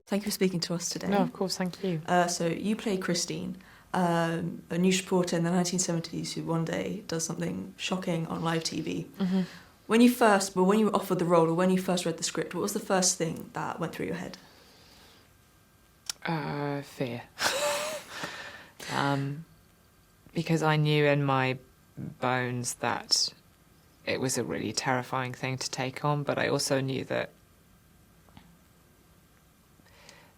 Thank you for speaking to us today. No, of course, thank you. So you play Christine, a news reporter in the 1970s who one day does something shocking on live TV. Mm-hmm. When you were offered the role, or when you first read the script, what was the first thing that went through your head? Fear. Because I knew in my bones that it was a really terrifying thing to take on, but I also knew that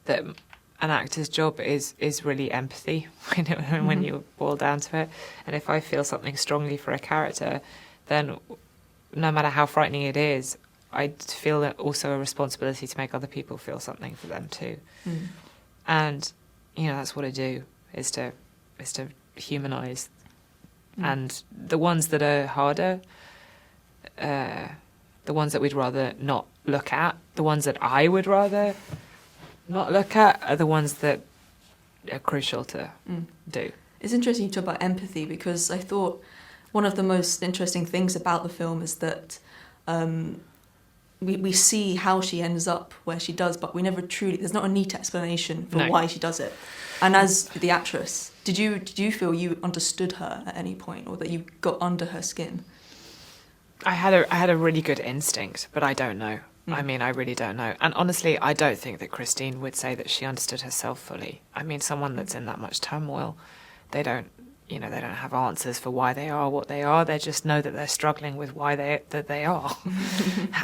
an actor's job is really empathy, when you boil down to it. And if I feel something strongly for a character, then no matter how frightening it is, I feel also a responsibility to make other people feel something for them too. Mm. And that's what I do, is to humanise. And the ones that are harder, the ones that we'd rather not look at, the ones that I would rather not look at, are the ones that are crucial to do. It's interesting you talk about empathy, because I thought one of the most interesting things about the film is that we see how she ends up where she does, but we never there's not a neat explanation for why she does it. And as the actress, did you feel you understood her at any point, or that you got under her skin? I had a really good instinct, but I don't know. I mean, I really don't know. And honestly, I don't think that Christine would say that she understood herself fully. I mean, someone that's in that much turmoil, they don't have answers for why they are what they are. They just know that they're struggling with why they are.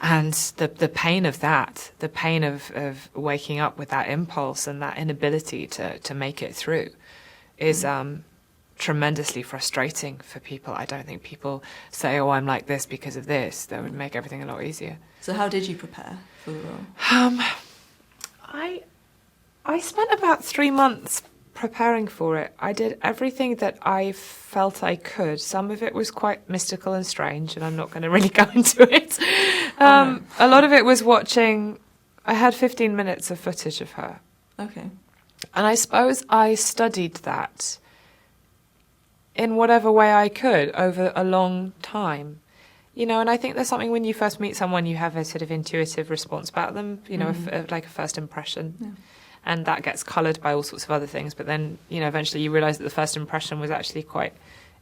And the pain of that, the pain of waking up with that impulse and that inability to make it through is tremendously frustrating for people. I don't think people say, oh, I'm like this because of this. That would make everything a lot easier. So how did you prepare for the role? I spent about 3 months preparing for it. I did everything that I felt I could. Some of it was quite mystical and strange, and I'm not going to really go into it. A lot of it was watching. I had 15 minutes of footage of her. Okay. And I suppose I studied that in whatever way I could over a long time. And I think there's something when you first meet someone, you have a sort of intuitive response about them, like a first impression. Yeah. And that gets coloured by all sorts of other things. But then, eventually you realise that the first impression was actually quite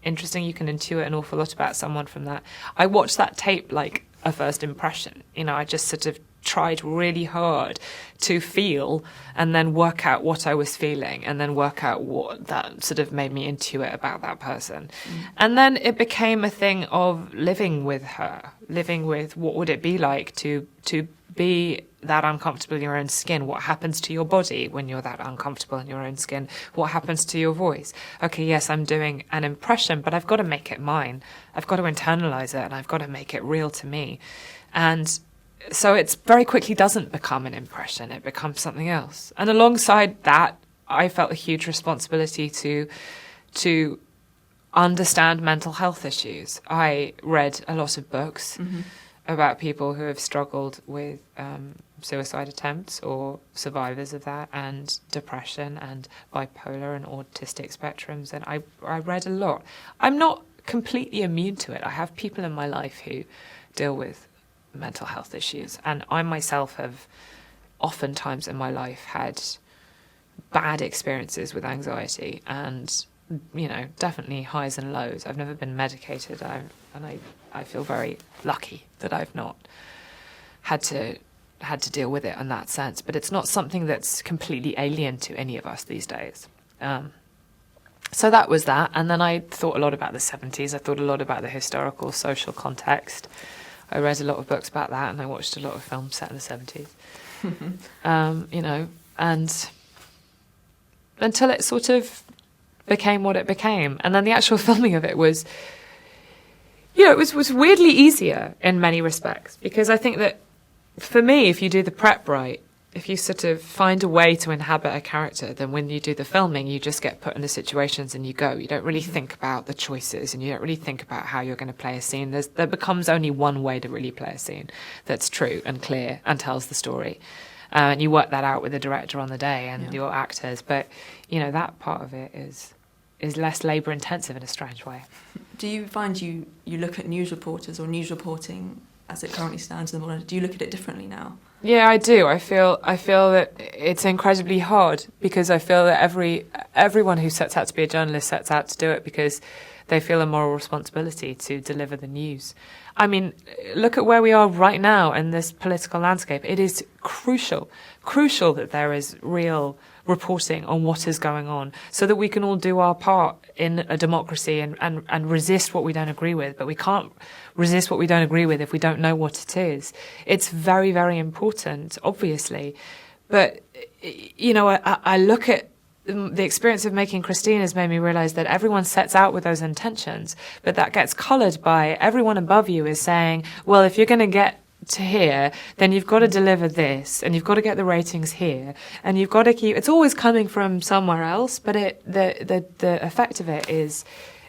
interesting. You can intuit an awful lot about someone from that. I watched that tape like a first impression. I just sort of tried really hard to feel and then work out what I was feeling and then work out what that sort of made me intuit about that person. And then it became a thing of living with her, living with what would it be like to be that uncomfortable in your own skin. What happens to your body when you're that uncomfortable in your own skin? What happens to your voice? Okay, yes, I'm doing an impression, but I've got to make it mine. I've got to internalize it and I've got to make it real to me. And so it very quickly doesn't become an impression. It becomes something else. And alongside that, I felt a huge responsibility to understand mental health issues. I read a lot of books about people who have struggled with suicide attempts or survivors of that, and depression and bipolar and autistic spectrums. And I read a lot. I'm not completely immune to it. I have people in my life who deal with mental health issues. And I myself have oftentimes in my life had bad experiences with anxiety and, definitely highs and lows. I've never been medicated. I feel very lucky that I've not had to deal with it in that sense. But it's not something that's completely alien to any of us these days. So that was that. And then I thought a lot about the 70s. I thought a lot about the historical, social context. I read a lot of books about that, and I watched a lot of films set in the 70s. And until it sort of became what it became. And then the actual filming of it was, it was weirdly easier in many respects, because I think that for me, if you do the prep right, if you sort of find a way to inhabit a character, then when you do the filming, you just get put in the situations and you go. You don't really think about the choices, and you don't really think about how you're going to play a scene. There becomes only one way to really play a scene that's true and clear and tells the story. And you work that out with the director on the day and your actors. But, that part of it is less labour intensive in a strange way. Do you find you look at news reporters or news reporting as it currently stands in the modern, do you look at it differently now? Yeah, I do. I feel that it's incredibly hard because I feel that everyone who sets out to be a journalist sets out to do it because they feel a moral responsibility to deliver the news. I mean, look at where we are right now in this political landscape. It is crucial that there is real reporting on what is going on so that we can all do our part in a democracy and resist what we don't agree with. But we can't resist what we don't agree with if we don't know what it is. It's very, very important, obviously. But, you know, I look at the experience of making Christine has made me realize that everyone sets out with those intentions, but that gets colored by everyone above you is saying, well, if you're going to get to here, then you've got to deliver this, and you've got to get the ratings here, and you've got to keep. It's always coming from somewhere else, but the effect of it is,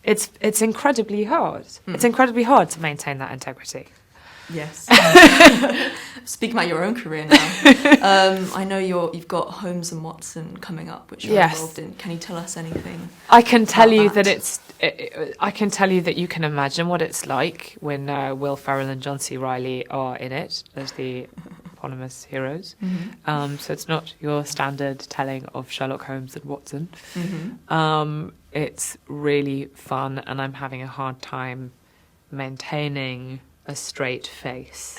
it's incredibly hard. It's incredibly hard to maintain that integrity. Yes. Speaking about your own career now, I know you've got Holmes and Watson coming up, which you're involved in. Can you tell us anything? I can tell you that I can tell you that you can imagine what it's like when Will Ferrell and John C. Reilly are in it as the eponymous heroes. Mm-hmm. So it's not your standard telling of Sherlock Holmes and Watson. Mm-hmm. It's really fun, and I'm having a hard time maintaining a straight face.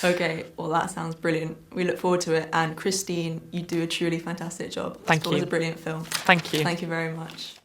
Okay, well that sounds brilliant. We look forward to it. And Christine, you do a truly fantastic job. Thank you. It was a brilliant film. Thank you. Thank you very much.